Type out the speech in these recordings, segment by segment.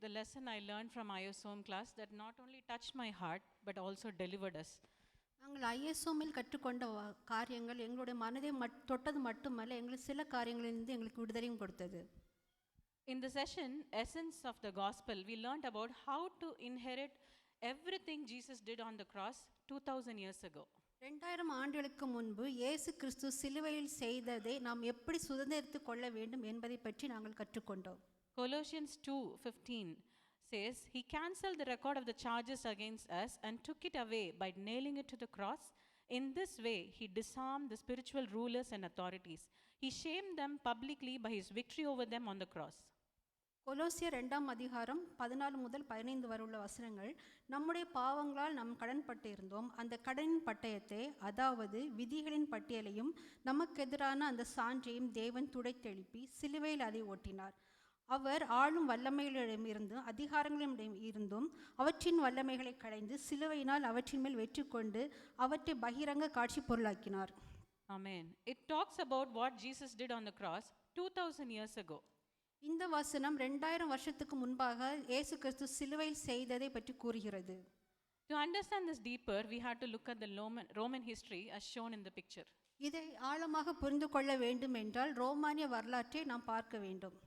the lesson I learned from ISOM class that not only touched my heart but also delivered us. நாங்கள் ஐஎஸ்ஓமில் கற்றுக்கொண்ட காரியங்கள் எங்களுடைய மனதை தொட்டது மட்டுமல்ல, எங்களுக்கு சில காரியங்களிலிருந்து எங்களுக்கு விடுதலையும் கொடுத்தது. In the session, Essence of the Gospel, we learned about how to inherit everything Jesus did on the cross 2000 years ago. 2000 ஆண்டுகளுக்கு முன்பு இயேசு கிறிஸ்து சிலுவையில் செய்ததை நாம் எப்படி சுதந்திரித்துக் கொள்ள வேண்டும் என்பதை பற்றி நாங்கள் கற்றுக்கொண்டோம். Colossians 2:15 says, He cancelled the record of the charges against us and took it away by nailing it to the cross. In this way, He disarmed the spiritual rulers and authorities. He shamed them publicly by His victory over them on the cross. கொலோசியர் 2ஆம் அதிகாரம் 14 முதல் 15 வரை உள்ள வசனங்கள், நம்முடைய பாவங்களால் நாம் கடன்பட்டு இருந்தோம். அந்த கடனின் பட்டயத்தை, அதாவது விதிகளின் பட்டியலையும் நமக்கெதிரான அந்த சான்றையும் தேவன் துடைத்தெழுப்பி சிலுவையில் அதை ஒட்டினார். அவர் ஆளும் வல்லமைகளிடமிருந்தும் அதிகாரங்களிடம் இருந்தும் அவற்றின் வல்லமைகளை களைந்து சிலுவையினால் அவற்றின் மேல் வெற்றி கொண்டு அவற்றை பகிரங்க காட்சி பொருளாக்கினார். Amen. It talks about what Jesus did on the cross 2000 years ago. இந்த வசனம் 2000 வருஷத்துக்கு முன்பாக இயேசு கிறிஸ்து சிலுவையில் செய்ததை பற்றி கூறுகிறது. To understand this deeper, we had to look at the Roman history as shown in the picture. இதை ஆழமாக புரிந்து கொள்ள வேண்டும் என்றால் ரோமானிய வரலாற்றை நாம் பார்க்க வேண்டும்.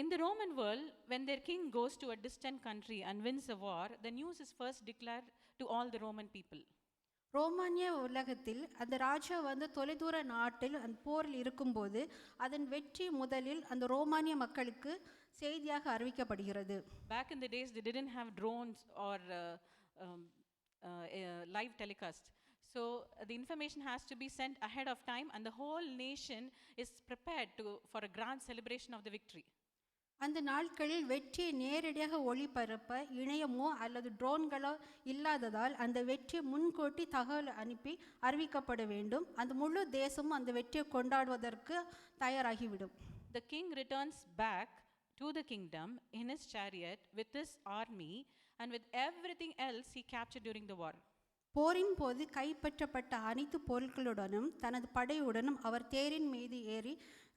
In the Roman world, when their king goes to a distant country and wins a war, the news is first declared to all the Roman people. ரோமானிய உலகத்தில் அந்த ராஜா தொலைதூர நாட்டில் அந்த போரில் இருக்கும்போது அதன் வெற்றி முதலில் அந்த ரோமானிய மக்களுக்கு செய்தியாக அறிவிக்கப்படுகிறது. Back in the days, they didn't have drones or live telecast. So the information has to be sent ahead of time and the whole nation is prepared for a grand celebration of the victory. அந்த நாட்களில் வெற்றியை நேரடியாக ஒளிபரப்ப இணையமோ அல்லது ட்ரோன்களோ இல்லாததால் அந்த வெற்றியை முன்கூட்டி தகவல் அனுப்பி அறிவிக்கப்பட வேண்டும். அந்த முழு தேசமும் அந்த வெற்றியை கொண்டாடுவதற்கு தயாராகிவிடும். The king returns back to the kingdom in his chariot with his army and with everything else he captured during the war. போரின் போது கைப்பற்றப்பட்ட அனைத்து பொருட்களுடனும் தனது படையுடனும் அவர் தேரின் மீது ஏறி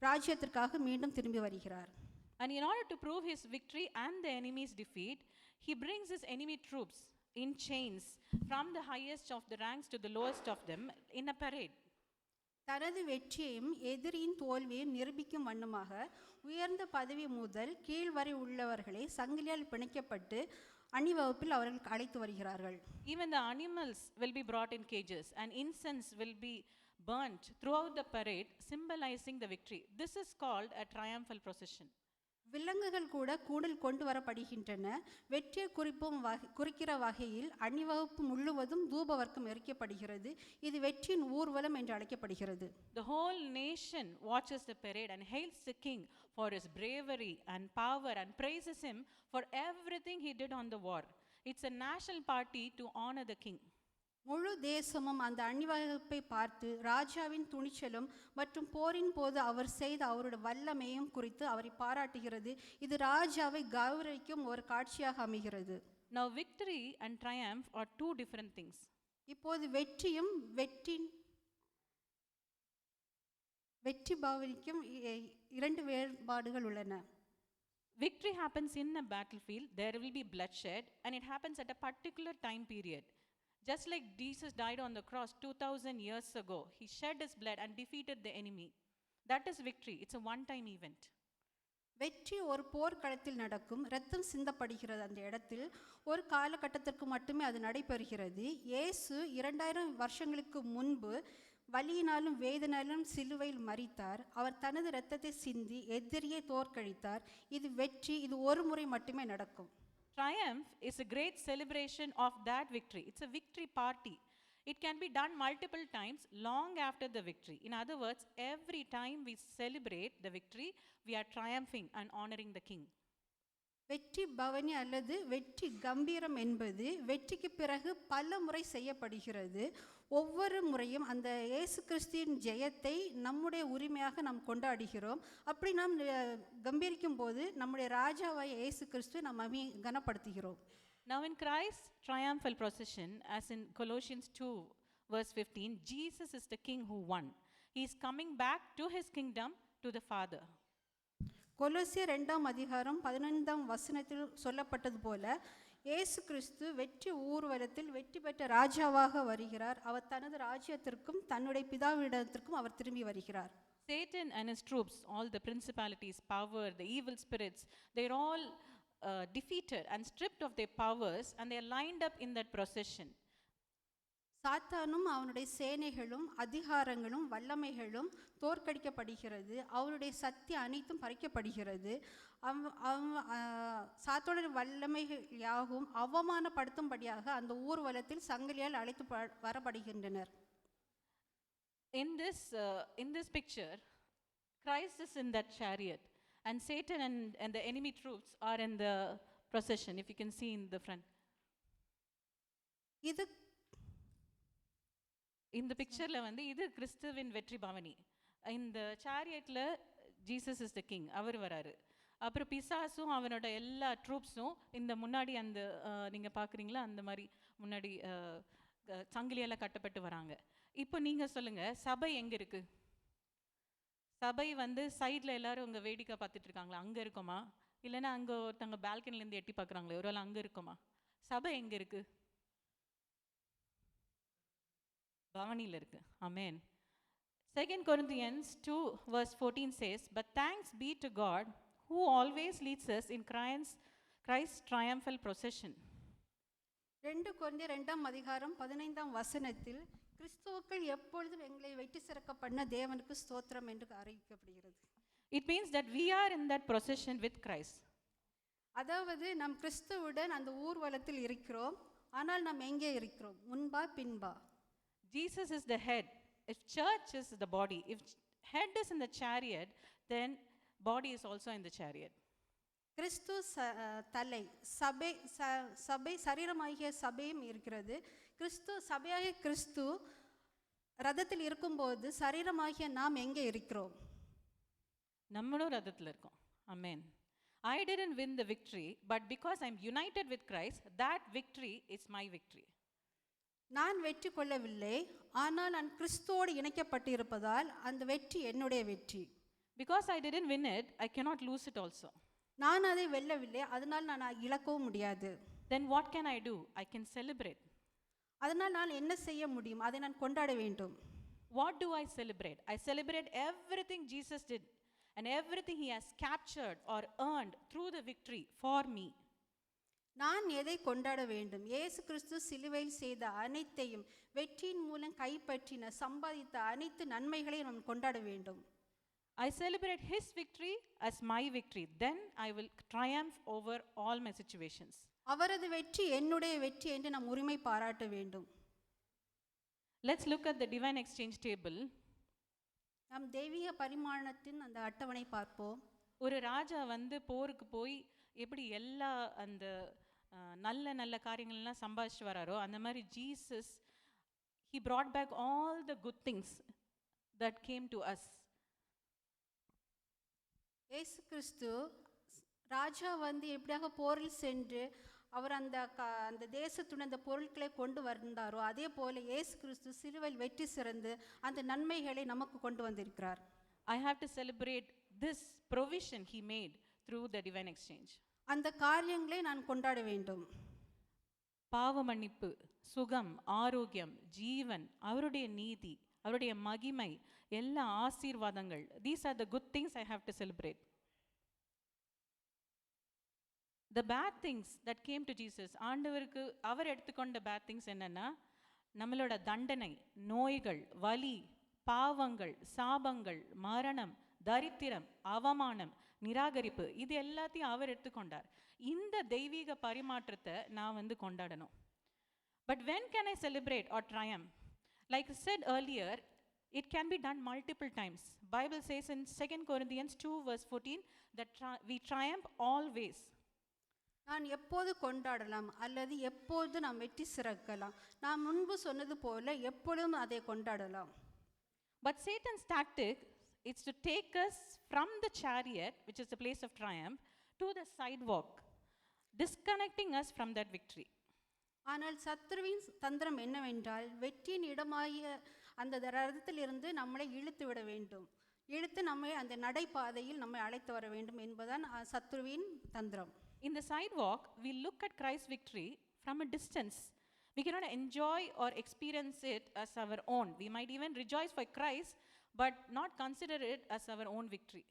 ராஜ்யத்திற்காக மீண்டும் திரும்பி வருகிறார். And in order to prove his victory and the enemy's defeat, he brings his enemy troops in chains from the highest of the ranks to the lowest of them in a parade. தனது வெற்றியையும் எதிரியின் தோல்வியையும் நிரூபிக்கும் வண்ணமாக உயர்ந்த பதவி முதல் கீழ் வரை உள்ளவர்களை சங்கிலியால் பிணைக்கப்பட்டு அணிவகுப்பில் அவர்கள் அழைத்து வருகிறார்கள். Even the animals will be brought in cages and incense will be burnt throughout the parade, symbolizing the victory. This is called a triumphal procession. விலங்குகள் கூட கூண்டில் கொண்டு வரப்படுகின்றன. வெற்றியை குறிக்கிற வகையில் அணிவகுப்பு முழுவதும் தூபவர்க்கம் எரிக்கப்படுகிறது. இது வெற்றியின் ஊர்வலம் என்று அழைக்கப்படுகிறது. The whole nation watches the parade and hails the king for his bravery and power and praises him for everything he did on the war. It's a national party to honor the king. முழு தேசமும் அந்த அணிவகுப்பை பார்த்து ராஜாவின் துணிச்சலும் மற்றும் போரின் போது அவர் செய்த அவருடைய வல்லமையும் குறித்து அவரை பாராட்டுகிறது. இது ராஜாவை கௌரவிக்கும் ஒரு காட்சியாக அமைகிறது. Now victory and triumph are two different things. இப்போது வெற்றியும் வெற்றி பாவனிக்கும் இரண்டு வேறுபாடுகள் உள்ளன. Victory happens in a battlefield, there will be bloodshed and it happens at a particular time period. Just like Jesus died on the cross 2000 years ago, he shed his blood and defeated the enemy. That is victory. It's a one-time event. வெற்றி ஒரு போர்க்களத்தில் நடக்கும், இரத்தம் சிந்தப்படுகிறது. அந்த இடத்தில் ஒரு காலகட்டத்திற்கு மட்டுமே அது நடைபெறுகிறது. இயேசு 2000 வருஷங்களுக்கு முன்பு வலியினாலும் வேதனாலும் சிலுவையில் மரித்தார். அவர் தனது இரத்தத்தை சிந்தி எதிரியை தோற்கடித்தார். இது வெற்றி. இது ஒரு முறை மட்டுமே நடக்கும். Triumph is a great celebration of that victory. It's a victory party. It can be done multiple times long after the victory. In other words, every time we celebrate the victory, we are triumphing and honoring the king. வெற்றி பவனி அல்லது வெற்றி கம்பீரம் என்பது வெற்றிக்கு பிறகு பல முறை செய்யப்படுகிறது. ஒவ்வொரு முறையும் அந்த இயேசு கிறிஸ்துவின் ஜெயத்தை நம்முடைய உரிமையாக நாம் கொண்டாடுகிறோம். அப்படி நாம் கம்பீரிக்கும் போது நம்முடைய ராஜாவாய் இயேசு கிறிஸ்துவை நாம் கனப்படுத்துகிறோம். Now in Christ's triumphal procession, as in Colossians 2 verse 15, Jesus is the king who won. He is coming back to his kingdom, to the Father. கொலோசியர் 2:15 சொல்லப்பட்டது போல இயேசு கிறிஸ்து வெற்றி ஊர்வலத்தில் வெற்றி பெற்ற ராஜாவாக வருகிறார். அவர் தனது ராஜ்யத்திற்கும் தன்னுடைய பிதாவிடத்திற்கும் அவர் திரும்பி வருகிறார். Satan and his troops, all the principalities, power, the evil spirits, they're all defeated and stripped of their powers, and they're lined up in that procession. சாத்தானும் அவனுடைய சேனைகளும் அதிகாரங்களும் வல்லமைகளும் தோற்கடிக்கப்படுகிறது. அவருடைய சக்தி அனைத்தும் பறிக்கப்படுகிறது. சாத்தானுடைய வல்லமைகள் யாவும் அவமானப்படுத்தும்படியாக அந்த ஊர்வலத்தில் சங்கிலியால் அழைத்து வரப்படுகின்றனர். In this picture, Christ is in that chariot, and Satan and the enemy troops are in the procession. If you can see in the front. இந்த பிக்சர்ல வந்து இது கிறிஸ்துவின் வெற்றி பவனி. இந்த சேரியட்ல ஜீசஸ் இஸ் த கிங், அவர் வராரு. அப்புறம் பிசாசும் அவனோட எல்லா ட்ரூப்ஸும் இந்த முன்னாடி அந்த நீங்க பார்க்குறீங்களா அந்த மாதிரி முன்னாடி சங்கிலியெல்லாம் கட்டப்பட்டு வராங்க. இப்போ நீங்க சொல்லுங்க, சபை எங்க இருக்கு? சபை வந்து சைடில் எல்லாரும் அங்கே வேடிக்கை பார்த்துட்டு இருக்காங்களா, அங்கே இருக்குமா? இல்லைன்னா அங்கே ஒருத்தவங்க பால்கனிலேருந்து எட்டி பார்க்குறாங்களே, ஒருவேளை அங்கே இருக்குமா? சபை எங்கே இருக்கு? பவனியில் இருக்கு. ஆமென். 2 Corinthians 2:14 says, "But thanks be to God who always leads us in Christ's triumphal procession." 2 Corinthians 2:15 கிறிஸ்துவுக்குள் எப்பொழுதும் எங்களை வெற்றி சிறக்க பண்ண தேவனுக்கு ஸ்தோத்திரம் என்று அறிவிக்கப்படுகிறது. It means that we are in that procession with Christ. அதாவது நாம் கிறிஸ்துவுடன் அந்த ஊர்வலத்தில் இருக்கிறோம். ஆனால் நாம் எங்கே இருக்கிறோம்? முன்பா பின்பா? Jesus is the head. If church is the body, if head is in the chariot, then body is also in the chariot. கிறிஸ்து தலை, சபை சரீரமாகிய சபையும் இருக்கிறது. சபையாகிய கிறிஸ்து ரதத்தில் இருக்கும்போது சரீரமாகிய நாம் எங்கே இருக்கிறோம்? நம்மளும் ரதத்தில் இருக்கோம். ஆமென். I didn't win the victory, but because I'm united with Christ, that victory is my victory. நான் வெற்றி கொள்ளவில்லை, ஆனால் நான் கிறிஸ்துவோடு இணைக்கப்பட்டு இருப்பதால் அந்த வெற்றி என்னுடைய வெற்றி. Because I didn't win it, I cannot lose it also. நான் அதை வெல்லவில்லை, அதனால் நான் இழக்கவும் முடியாது. Then what can I do? I can celebrate. அதனால் நான் என்ன செய்ய முடியும்? அதை நான் கொண்டாட வேண்டும். What do I celebrate? I celebrate everything Jesus did and everything he has captured or earned through the victory for me. நான் எதை கொண்டாட வேண்டும்? இயேசு கிறிஸ்து சிலுவையில் செய்த அனைத்தையும், வெற்றியின் மூலம் கைப்பற்றின சம்பாதித்த அனைத்து நன்மைகளையும் நான் கொண்டாட வேண்டும். I celebrate his victory as my victory. Then I will triumph over all my situations. அவரது வெற்றி என்னுடைய வெற்றி என்று நாம் உரிமை பாராட்ட வேண்டும். Let's look at the divine exchange table. நாம் தெய்வீக பரிமாணத்தின் அந்த அட்டவணை பார்ப்போம். ஒரு ராஜா வந்து போருக்கு போய் எப்படி எல்லா அந்த நல்ல நல்ல காரியங்கள்லாம் சம்பாதிச்சு வராரோ அந்த மாதிரி Jesus he brought back all the good things that came to us. இயேசு கிறிஸ்து ராஜா வந்து எப்படியாக போரில் சென்று அவர் அந்த தேசத்துடன் அந்த பொருட்களை கொண்டு வந்தாரோ அதே போல இயேசு கிறிஸ்து சிலுவையில் வெற்றி சிறந்து அந்த நன்மைகளை நமக்கு கொண்டு வந்திருக்கிறார். I have to celebrate this provision he made through the divine exchange. அந்த காரியங்களை நான் கொண்டாட வேண்டும். பாவ மன்னிப்பு, சுகம், ஆரோக்கியம், ஜீவன், அவருடைய நீதி, அவருடைய மகிமை, எல்லா ஆசீர்வாதங்கள், these are the good things I have to celebrate. The bad things that came to Jesus, ஆண்டவருக்கு அவர் எடுத்துக்கொண்ட bad things என்னன்னா நம்மளோட தண்டனை, நோய்கள், வலி, பாவங்கள், சாபங்கள், மரணம், தரித்திரம், அவமானம், நிராகரிப்பு, இது எல்லாத்தையும் அவர் எடுத்துக்கொண்டார். இந்த தெய்வீக பரிமாற்றத்தை நான் வந்து கொண்டாடணும். But when can I celebrate or triumph? Like I said earlier, it can be done multiple times. Bible says in 2 Corinthians 2:14 that we triumph always. நான் எப்போது கொண்டாடலாம் அல்லது எப்போது நாம் வெற்றி சிறக்கலாம்? நான் முன்பு சொன்னது போல எப்பொழுதும் அதை கொண்டாடலாம். But Satan's tactic is to take us from the chariot, which is the place of triumph, to the sidewalk, disconnecting us from that victory. ஆனால் சத்ருவின் தந்திரம் என்னவென்றால் வெற்றியின் இடமாகிய அந்த ரதத்திலிருந்து நம்மளை இழுத்து விட வேண்டும். இழுத்து நம்மை அந்த நடைபாதையில் நம்மை அழைத்து வர வேண்டும் என்பதுதான் சத்துருவின் தந்திரம். In the sidewalk, we look at Christ's victory from a distance. We cannot enjoy or experience it as our own. We might even rejoice for Christ, but not consider it as our own victory.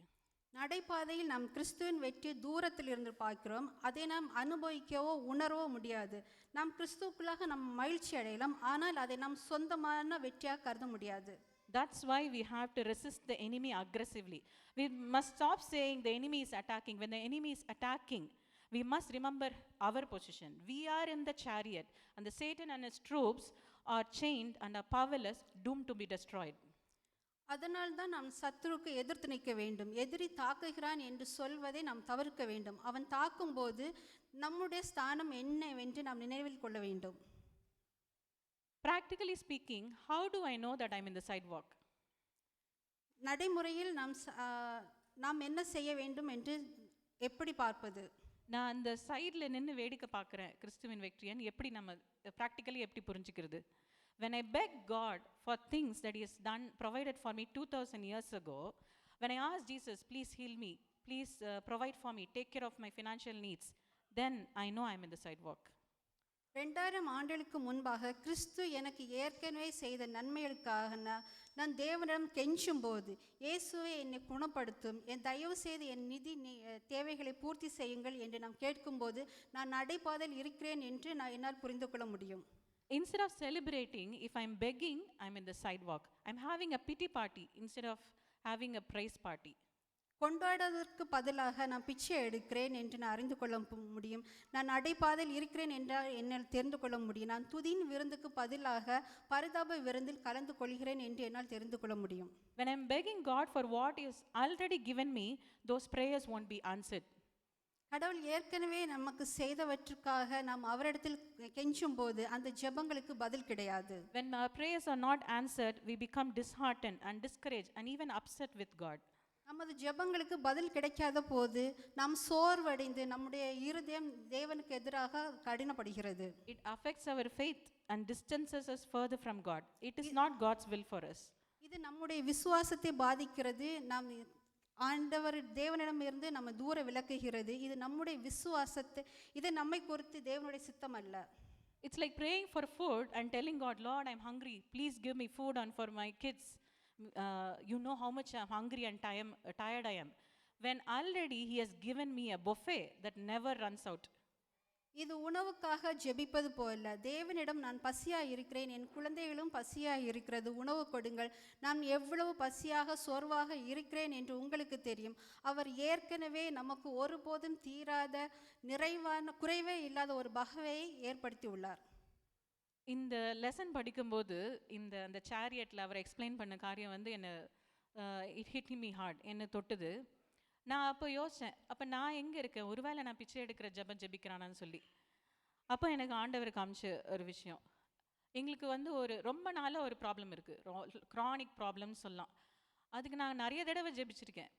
நடைபாதையில் நாம் கிறிஸ்துவின் வெற்றி தூரத்தில் இருந்து பார்க்கிறோம். அதை நாம் அனுபவிக்கவோ உணரவோ முடியாது. நாம் கிறிஸ்துவுக்குள்ளாக நாம் மகிழ்ச்சி அடையலாம், ஆனால் அதை நாம் சொந்தமான வெற்றியாக கருத முடியாது. That's why we have to resist the enemy aggressively. We must stop saying the enemy is attacking. When the enemy is attacking, we must remember our position. We are in the chariot, and the Satan and his troops are chained and are powerless, doomed to be destroyed. அதனால் தான் நாம் சத்துருக்கு எதிர்த்து நிற்க வேண்டும். எதிரி தாக்குகிறான் என்று சொல்வதை நாம் தவிர்க்க வேண்டும். அவன் தாக்கும்போது நம்முடைய ஸ்தானம் என்னவென்று நாம் நினைவில் கொள்ள வேண்டும். Practically speaking, how do I know that I'm in the sidewalk? நடைமுறையில் நாம் என்ன செய்ய வேண்டும் என்று எப்படி பார்ப்பது? நான் அந்த சைடில் நின்று வேடிக்கை பார்க்குறேன் கிறிஸ்துவின் வெற்றியன் எப்படி நம்ம ப்ராக்டிக்கலி எப்படி புரிஞ்சுக்கிறது? When I beg God for things that He has done, provided for me 2000 years ago, when I ask Jesus, please heal me, please provide for me, take care of my financial needs, then I know I'm in the sidewalk. 2000 ஆண்டுகளுக்கு முன்பாக கிறிஸ்து எனக்கு ஏற்கனவே செய்த நன்மைகளுக்காக நான் தேவனிடம் கெஞ்சும் போது, இயேசுவை என்னை குணப்படுத்தும், என் தயவு செய்து என் நிதி தேவைகளை பூர்த்தி செய்யுங்கள் என்று நாம் கேட்கும்போது நான் நடைபாதையில் இருக்கிறேன் என்று என்னால் புரிந்து கொள்ள முடியும். Instead of celebrating, if I'm begging, I'm in the sidewalk. I'm having a pity party instead of having a praise party. கொண்டாடுவதற்கு பதிலாக நான் பிச்சை எடுக்கிறேன் என்று நான் அறிந்து கொள்ள முடியும். நான் நடைபாதையில் இருக்கிறேன் என்றால் என்னால் தெரிந்து கொள்ள முடியும். நான் துதியின் விருந்துக்கு பதிலாக பரிதாப விருந்தில் கலந்து கொள்கிறேன் என்று என்னால் தெரிந்து கொள்ள முடியும். When I'm begging God for what is already given me, those prayers won't be answered. கடவுள் ஏற்கனவே நமக்கு செய்தவற்றுக்காக நாம் அவரிடத்தில் கெஞ்சும் போது அந்த ஜெபங்களுக்கு பதில் கிடையாது. When our prayers are not answered, we become disheartened and discouraged and even upset with God. நமது ஜெபங்களுக்கு பதில் கிடைக்காத போது நாம் சோர்வடைந்து நம்முடைய இருதயம் தேவனுக்கு எதிராக கடினப்படுகிறது. It affects our faith and distances us further from God. It is not God's will for us. இது நம்முடைய விசுவாசத்தை பாதிக்கிறது. நாம் ஆண்டவர் தேவனிடமிருந்து நம்ம தூர விலக்குகிறது. இது நம்முடைய விசுவாசத்தை, இது நம்மை குறித்து தேவனுடைய சித்தம் அல்ல. It's like praying for food and telling God, Lord, I'm hungry, please give me food and for my kids. You know how much I'm hungry and tired I am. When already He has given me a buffet that never runs out. இது உணவுக்காக ஜெபிப்பது போல, தேவனிடம் நான் பசியாக இருக்கிறேன், என் குழந்தைகளும் பசியாக இருக்கிறது, உணவு கொடுங்கள், நான் எவ்வளவு பசியாக சோர்வாக இருக்கிறேன் என்று உங்களுக்கு தெரியும். அவர் ஏற்கனவே நமக்கு ஒருபோதும் தீராத நிறைவான குறைவே இல்லாத ஒரு பகவை ஏற்படுத்தி உள்ளார். இந்த லெசன் படிக்கும்போது அந்த சேரியட்டில் அவர் எக்ஸ்பிளைன் பண்ண காரியம் வந்து என்ன இட் ஹிட் மீ ஹார்ட், என்னை தொட்டுது. நான் அப்போ யோசித்தேன், அப்போ நான் எங்கே இருக்கேன்? ஒருவேளை நான் பிச்சை எடுக்கிற ஜெபிக்கிறானான்னு சொல்லி. அப்போ எனக்கு ஆண்டவர் காமிச்ச ஒரு விஷயம், எங்களுக்கு வந்து ஒரு ரொம்ப நாளாக ஒரு ப்ராப்ளம் இருக்குது, க்ரானிக் ப்ராப்ளம்னு சொல்லலாம். அதுக்கு நான் நிறைய தடவை ஜெபிச்சிருக்கேன்.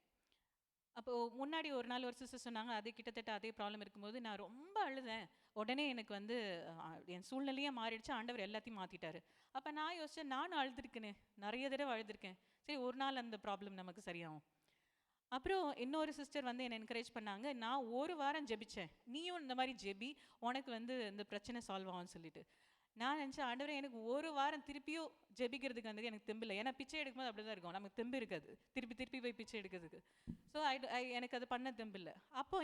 அப்போது முன்னாடி ஒரு நாள் ஒரு சிஸ்டர் சொன்னாங்க, அதே கிட்டத்தட்ட அதே ப்ராப்ளம் இருக்கும்போது நான் ரொம்ப அழுதேன். உடனே எனக்கு வந்து என் சூழ்நிலையே மாறிடுச்சு, ஆண்டவர் எல்லாத்தையும் மாற்றிட்டாரு. அப்போ நான் யோசித்தேன், நானும் அழுதுருக்கேனே, நிறைய தடவை அழுதுருக்கேன், சரி ஒரு நாள் அந்த ப்ராப்ளம் நமக்கு சரியாகும். அப்புறம் இன்னொரு சிஸ்டர் வந்து என்னை என்கரேஜ் பண்ணாங்க, நான் ஒரு வாரம் ஜெபித்தேன், நீயும் இந்த மாதிரி ஜெபி, உனக்கு வந்து இந்த பிரச்சனை சால்வ் ஆகும்னு சொல்லிட்டு. நான் நினச்சேன், ஆண்டவரே எனக்கு ஒரு வாரம் திருப்பியும் ஜெபிக்கிறதுக்கு வந்து எனக்கு தெம்பில்லை. ஏன்னா பிச்சை எடுக்கும்போது அப்படி தான் இருக்கும், நமக்கு தெம்பு இருக்காது திருப்பி போய் பிச்சை எடுக்கிறதுக்கு. ஸோ எனக்கு அது பண்ண தெம்பில்லை. அப்போ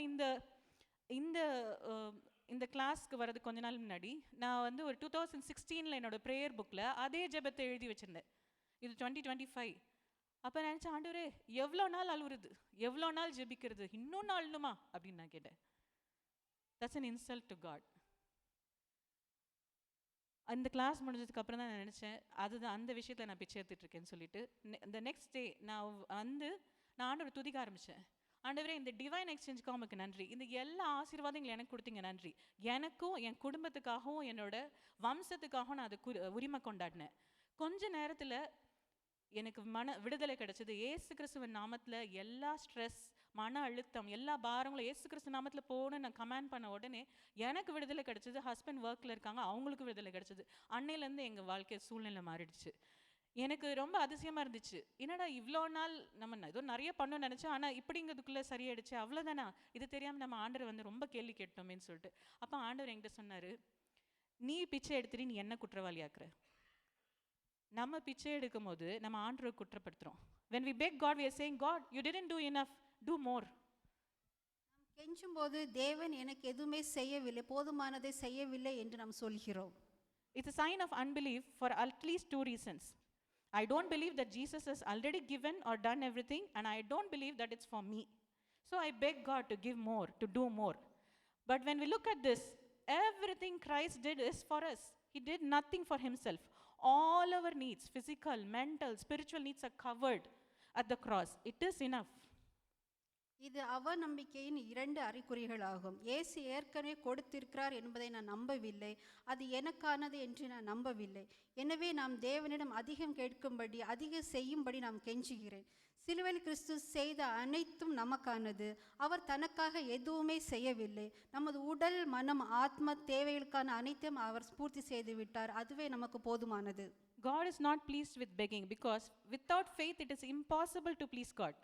இந்த கிளாஸ்க்கு வர்றது கொஞ்ச நாள் முன்னாடி நான் வந்து ஒரு 2016 என்னோட ப்ரேயர் புக்கில் அதே ஜெபத்தை எழுதி வச்சுருந்தேன். இது 2025. அப்போ நினச்சேன், ஆண்டவரே எவ்வளோ நாள் அழுவுறது, எவ்வளோ நாள் ஜெபிக்கிறது, இன்னொன்று அழுணுமா அப்படின்னு நான் கேட்டேன். That's an insult to God. அந்த கிளாஸ் முடிஞ்சதுக்கு அப்புறம் தான் நான் நினச்சேன், அதுதான் அந்த விஷயத்தில் நான் பிச்சை எடுத்துட்டு இருக்கேன்னு சொல்லிட்டு. இந்த நெக்ஸ்ட் டே நான் ஆண்டவர் துதிக்க ஆரம்பித்தேன். ஆண்டவரே இந்த டிவைன் எக்ஸ்சேஞ்சுக்கு உமக்கு நன்றி, இந்த எல்லா ஆசீர்வாதங்களும் எனக்கு கொடுத்தீங்க நன்றி, எனக்கும் என் குடும்பத்துக்காகவும் என்னோட வம்சத்துக்காகவும் நான் அதை உரிமை கொண்டாடினேன். கொஞ்ச நேரத்தில் எனக்கு விடுதலை கிடைச்சது. ஏசு கிறிஸ்துவின் நாமத்தில் எல்லா ஸ்ட்ரெஸ், மன அழுத்தம், எல்லா பாரங்களும் ஏசு கிறிஸ்து நாமத்தில் போகணும்னு நான் கமெண்ட் பண்ண உடனே எனக்கு விடுதலை கிடைச்சது. ஹஸ்பண்ட் ஒர்க்கில் இருக்காங்க, அவங்களுக்கு விடுதலை கிடைச்சது. அன்னையிலேருந்து எங்கள் வாழ்க்கை சூழ்நிலை மாறிடுச்சு. எனக்கு ரொம்ப அதிசயமா இருந்துச்சு. என்னடா இவ்ளோ நாள் நம்ம ஏதோ நெறைய பண்ணோம்னு நெனச்சோம். ஆனா இப்படிங்கிறதுக்குள்ள சரியாயிடுச்சு. அவ்வளோதானா? இது தெரியாம நம்ம ஆண்டவர வந்து ரொம்ப கேள்வி கேட்டோமேன்னு சொல்லிட்டு. அப்ப ஆண்டவர் என்கிட்ட சொன்னாரு, "நீ பிச்சை எடுத்துட்டு நீ என்ன குற்றவாளியாக்குற?" நம்ம பிச்சை எடுக்கும்போது நம்ம ஆண்டவர குற்றப்படுத்துறோம். When we beg God, we are saying, "God, you didn't do enough. Do more." கெஞ்சும்போது தேவன் எனக்கு எதுவுமே செய்யவில்லை, போதுமானதை செய்யவில்லை என்று நாம் சொல்கிறோம். It's a sign of unbelief for at least two reasons. I don't believe that Jesus has already given or done everything, and I don't believe that it's for me. So I beg God to give more, to do more. But when we look at this, everything Christ did is for us. He did nothing for himself. All our needs, physical, mental, spiritual needs, are covered at the cross. It is enough. இது அவநம்பிக்கையின் 2 அறிகுறிகளாகும். இயேசு ஏற்கனவே கொடுத்திருக்கிறார் என்பதை நான் நம்பவில்லை, அது எனக்கானது என்று நான் நம்பவில்லை. எனவே நாம் தேவனிடம் அதிகம் கேட்கும்படி, அதிகம் செய்யும்படி நாம் கெஞ்சுகிறேன். சிலுவையில் கிறிஸ்து செய்த அனைத்தும் நமக்கானது. அவர் தனக்காக எதுவுமே செய்யவில்லை. நமது உடல், மனம், ஆத்ம தேவைகளுக்கான அனைத்தையும் அவர் பூர்த்தி செய்து விட்டார். அதுவே நமக்கு போதுமானது. God is not pleased with begging, because without faith it is impossible to please God.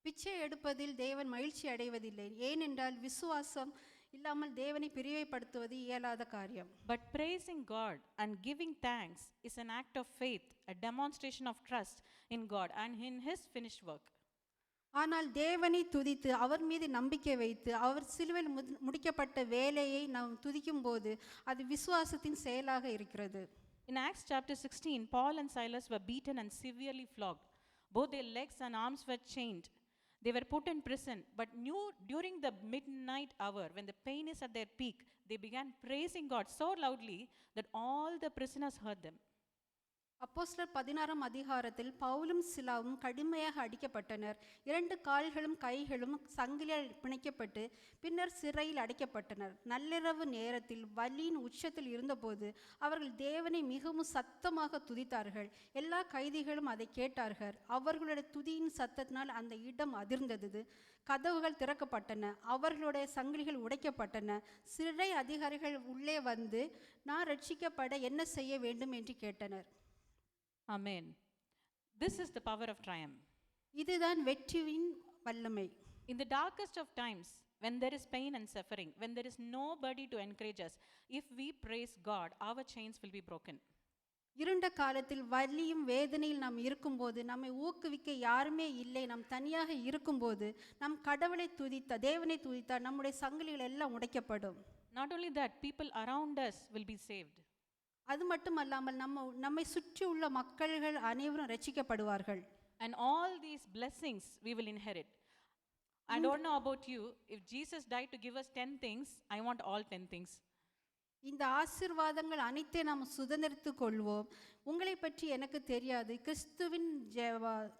பிச்சை எடுப்பதில் தேவன் மகிழ்ச்சி அடைவதில்லை, ஏனென்றால் விசுவாசம் இல்லாமல் தேவனை பிரியப்படுத்துவது இயலாத காரியம். But praising God and giving thanks is an act of faith, a demonstration of trust in God and in his finished work. ஆனால் தேவனை துதித்து அவர் மீது நம்பிக்கை வைத்து அவர் சிலுவையில் முடிக்கப்பட்ட வேலையை நாம் துதிக்கும் போது அது விசுவாசத்தின் செயலாக இருக்கிறது. In Acts chapter 16, Paul and Silas were beaten and severely flogged. Both their legs and arms were chained. They were put in prison, but during the midnight hour, when the pain is at their peak, they began praising God so loudly that all the prisoners heard them. அப்போஸ்தலர் 16ஆம் அதிகாரத்தில் பவுலும் சிலாவும் கடுமையாக அடிக்கப்பட்டனர். 2 கால்களும் கைகளும் சங்கிலியால் பிணைக்கப்பட்டு பின்னர் சிறையில் அடைக்கப்பட்டனர். நள்ளிரவு நேரத்தில் வலியின் உச்சத்தில் இருந்தபோது அவர்கள் தேவனை மிகவும் சத்தமாக துதித்தார்கள். எல்லா கைதிகளும் அதை கேட்டார்கள். அவர்களுடைய துதியின் சத்தத்தினால் அந்த இடம் அதிர்ந்தது. கதவுகள் திறக்கப்பட்டன. அவர்களுடைய சங்கிலிகள் உடைக்கப்பட்டன. சிறை அதிகாரிகள் உள்ளே வந்து, நான் ரட்சிக்கப்பட என்ன செய்ய வேண்டும் என்று கேட்டனர். Amen. This is the power of triumph. இதுதான் வெற்றியின் வல்லமை. In the darkest of times, when there is pain and suffering, when there is nobody to encourage us, if we praise God, our chains will be broken. இருண்ட காலத்தில் வலியும் வேதனையில் நாம் இருக்கும்போது, நம்மை ஊக்குவிக்க யாருமே இல்லை, நாம் தனியாக இருக்கும்போது நம் கடவுளை துதித்த தேவனை துதித்தால் நம்முடைய சங்கிலிகள் எல்லாம் உடைக்கப்படும். Not only that, people around us will be saved. அது மட்டுமல்லாமல் நம்மை சுற்றி உள்ள மக்கள்கள் அனைவரும் ரட்சிக்கப்படுவார்கள். And all these blessings we will inherit. I don't know about you, if Jesus died to give us 10 things, I want all 10 things. இந்த ஆசீர்வாதங்கள் அனைத்தை நாம் சுதந்திரித்துக் கொள்வோம். உங்களை பற்றி எனக்கு தெரியாது.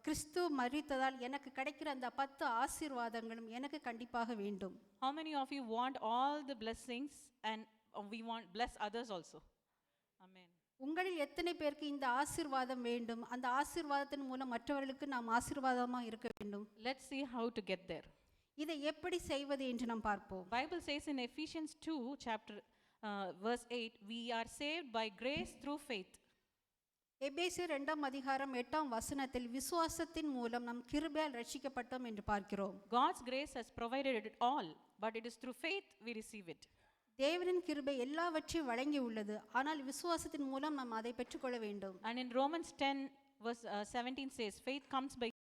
கிறிஸ்து மரித்ததால் எனக்கு கிடைக்கிற அந்த 10 ஆசீர்வாதங்களும் எனக்கு கண்டிப்பாக வேண்டும். How many of you want all the blessings and we want bless others also? Amen. உங்களில் எத்தனை பேருக்கு இந்த ஆசீர்வாதம் வேண்டும்? அந்த ஆசீர்வாதத்தின் மூலம் மற்றவர்களுக்கு நாம் ஆசீர்வாதமாக இருக்க வேண்டும். Let's see how to get there. இதை எப்படி செய்வது என்று நாம் பார்ப்போம். Bible says in Ephesians 2 chapter verse 8, we are saved by grace through faith. எபேசியர் 2ஆம் அதிகாரம் 8ஆம் வசனத்தில் விசுவாசத்தின் மூலம் நாம் கிருபையால் ரட்சிக்கப்பட்டோம் என்று பார்க்கிறோம். God's grace has provided it all, but it is through faith we receive it. தேவனின் கிருபை எல்லாவற்றையும் வழங்கி உள்ளது, ஆனால் விசுவாசத்தின் மூலம் நாம் அதை பெற்றுக்கொள்ள வேண்டும். And in Romans 10 verse 17 says, faith comes by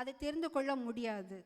அதை தெரிந்து கொள்ள முடியாது.